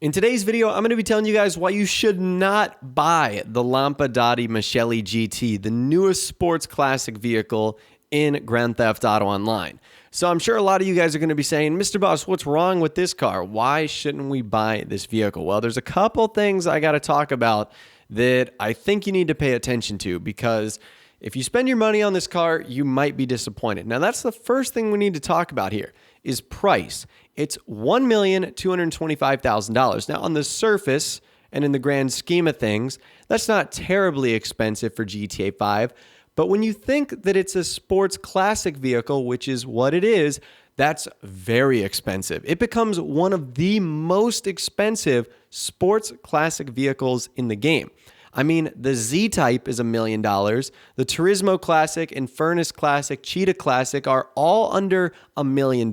In today's video, I'm going to be telling you guys why you should not buy the Lampadati Michelli GT, the newest sports classic vehicle in Grand Theft Auto Online. So I'm sure a lot of you guys are going to be saying, Mr. Boss, what's wrong with this car? Why shouldn't we buy this vehicle? Well, there's a couple things I got to talk about that I think you need to pay attention to, because if you spend your money on this car, you might be disappointed. Now, that's the first thing we need to talk about here is price. It's $1,225,000. Now, on the surface and in the grand scheme of things, that's not terribly expensive for GTA 5. But when you think that it's a sports classic vehicle, which is what it is, that's very expensive. It becomes one of the most expensive sports classic vehicles in the game. I mean, the Z-Type is $1 million. The Turismo Classic, Infernus Classic, Cheetah Classic are all under $1 million.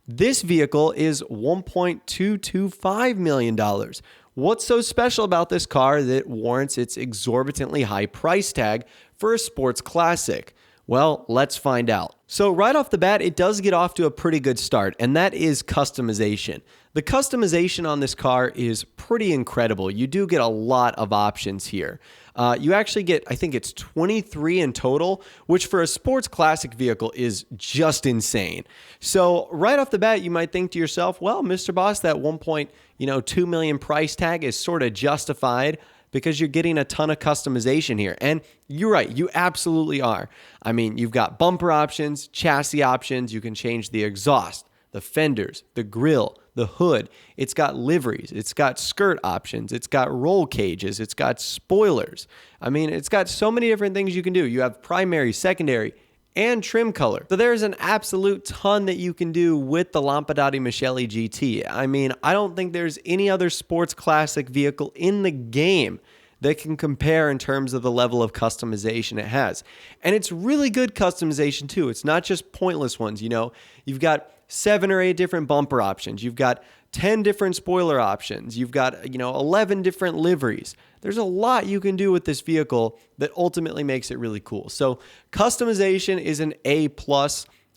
This vehicle is $1.225 million. What's so special about this car that warrants its exorbitantly high price tag for a sports classic? Well, let's find out. So right off the bat, it does get off to a pretty good start, and that is customization. The customization on this car is pretty incredible. You do get a lot of options here. You actually get, I think it's 23 in total, which for a sports classic vehicle is just insane. So right off the bat, you might think to yourself, well, Mr. Boss, that $1.2 million price tag is sort of justified because you're getting a ton of customization here. And you're right, you absolutely are. I mean, you've got bumper options, chassis options, you can change the exhaust, the fenders, the grille, the hood. It's got liveries, it's got skirt options, it's got roll cages, it's got spoilers. I mean, it's got so many different things you can do. You have primary, secondary, and trim color. So there's an absolute ton that you can do with the Lampadati Michelli GT. I mean, I don't think there's any other sports classic vehicle in the game that can compare in terms of the level of customization it has. And it's really good customization too. It's not just pointless ones, You've got 7 or 8 different bumper options. You've got 10 different spoiler options. You've got, 11 different liveries. There's a lot you can do with this vehicle that ultimately makes it really cool. So customization is an A+.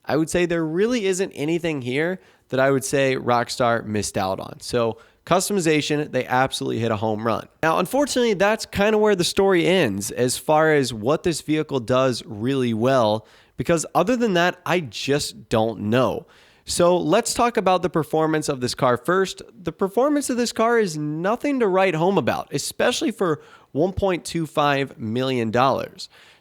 I would say there really isn't anything here that I would say Rockstar missed out on. So customization, they absolutely hit a home run. Now, unfortunately, that's kind of where the story ends as far as what this vehicle does really well, because other than that, I just don't know. So let's talk about the performance of this car first. The performance of this car is nothing to write home about, especially for $1.25 million.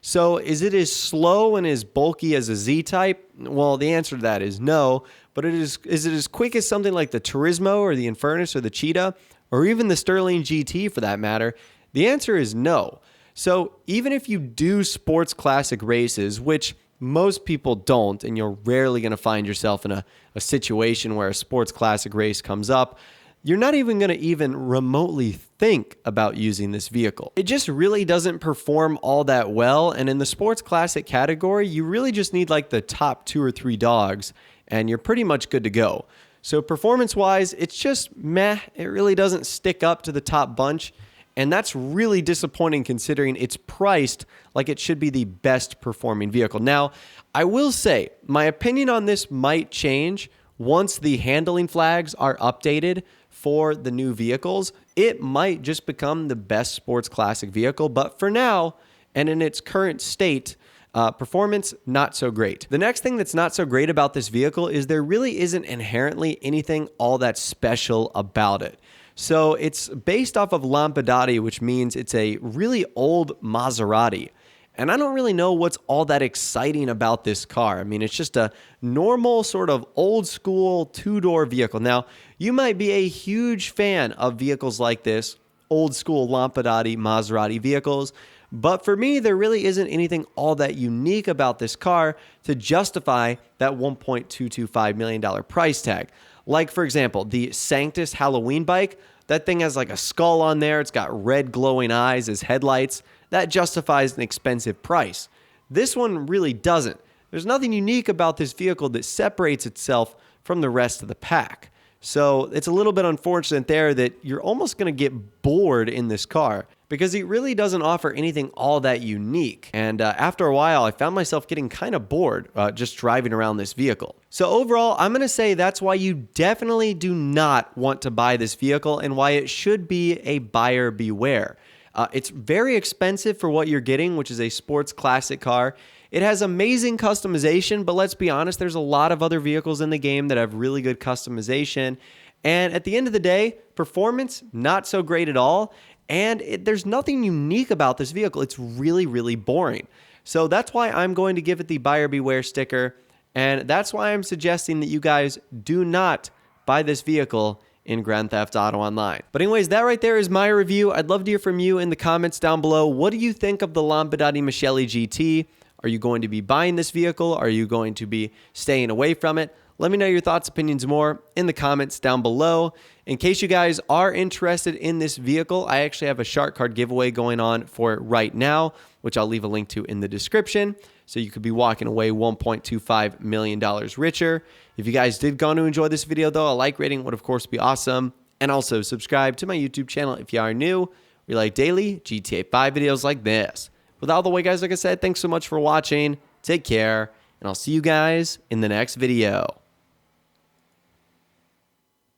So is it as slow and as bulky as a Z-Type? Well, the answer to that is no, but is it as quick as something like the Turismo or the Infernus or the Cheetah, or even the Sterling GT for that matter? The answer is no. So even if you do sports classic races, which most people don't, and you're rarely going to find yourself in a situation where a sports classic race comes up, you're not even going to even remotely think about using this vehicle. It just really doesn't perform all that well, and in the sports classic category, you really just need like the top 2 or 3 dogs, and you're pretty much good to go. So performance-wise, it's just meh. It really doesn't stick up to the top bunch. And that's really disappointing considering it's priced like it should be the best performing vehicle. Now, I will say my opinion on this might change once the handling flags are updated for the new vehicles. It might just become the best sports classic vehicle, but for now and in its current state, performance, not so great. The next thing that's not so great about this vehicle is there really isn't inherently anything all that special about it. So it's based off of Lampadati, which means it's a really old Maserati. And I don't really know what's all that exciting about this car. I mean, it's just a normal sort of old school 2-door vehicle. Now, you might be a huge fan of vehicles like this, old school Lampadati Maserati vehicles. But for me, there really isn't anything all that unique about this car to justify that $1.225 million price tag. Like, for example, the Sanctus Halloween bike, that thing has like a skull on there. It's got red glowing eyes as headlights. That justifies an expensive price. This one really doesn't. There's nothing unique about this vehicle that separates itself from the rest of the pack. So it's a little bit unfortunate there that you're almost going to get bored in this car because it really doesn't offer anything all that unique. And after a while, I found myself getting kind of bored just driving around this vehicle. So overall, I'm going to say that's why you definitely do not want to buy this vehicle and why it should be a buyer beware. It's very expensive for what you're getting, which is a sports classic car. It has amazing customization, but let's be honest, there's a lot of other vehicles in the game that have really good customization. And at the end of the day, performance, not so great at all. And there's nothing unique about this vehicle. It's really, really boring. So that's why I'm going to give it the buyer beware sticker. And that's why I'm suggesting that you guys do not buy this vehicle in Grand Theft Auto Online. But anyways, that right there is my review. I'd love to hear from you in the comments down below. What do you think of the Lampadati Michelli GT? Are you going to be buying this vehicle? Are you going to be staying away from it? Let me know your thoughts, opinions more in the comments down below. In case you guys are interested in this vehicle, I actually have a shark card giveaway going on for it right now, which I'll leave a link to in the description. So you could be walking away $1.25 million richer. If you guys did go to enjoy this video though, a like rating would of course be awesome. And also subscribe to my YouTube channel if you are new. We like daily GTA 5 videos like this. With all the way guys, like I said, thanks so much for watching. Take care, and I'll see you guys in the next video.